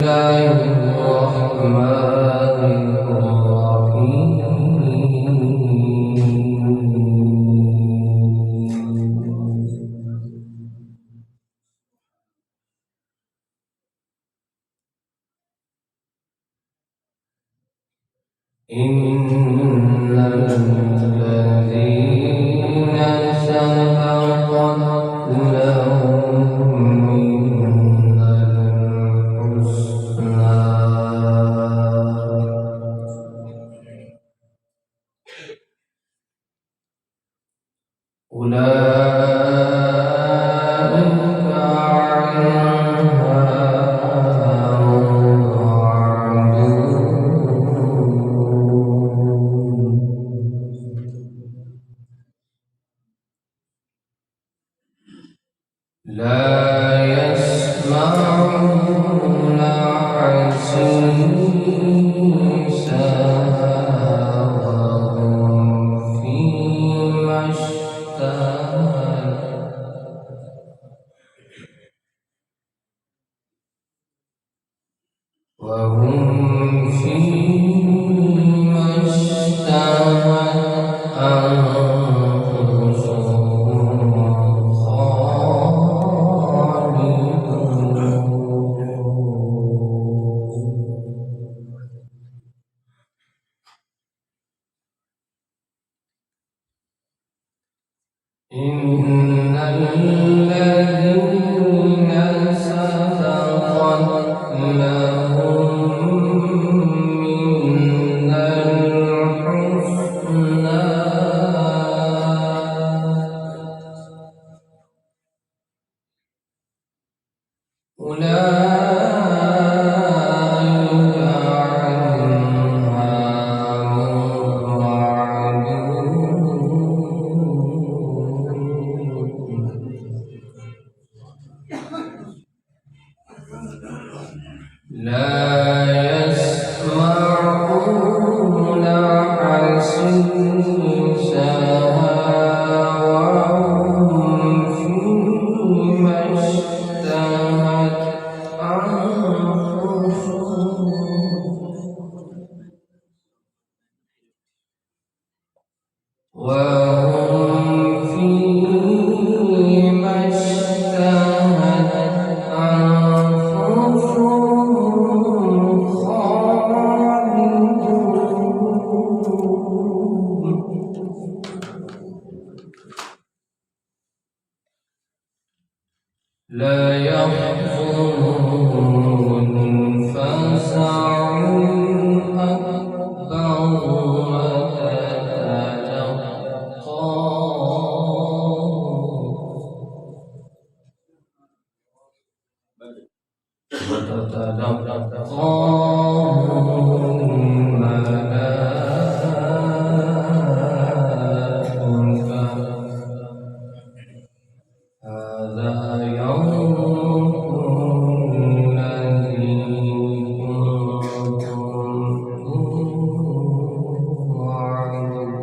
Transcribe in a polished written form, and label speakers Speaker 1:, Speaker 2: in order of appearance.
Speaker 1: الله الرحمن الرحيم إن الذين سبقت لهم منا الحسنى أولئك عنها لا يسمعون حسيسها وهم فيما اشتهت أنفسهم إن الذين سبقت لهم منا الحسنى أولئك عنها لا يسمعون حسيسها وهم فيما اشتهت لا يحزنهم الفزع الأكبر وتتلقاهم الملائكة هذا يومكم الذي كنتم توعدون.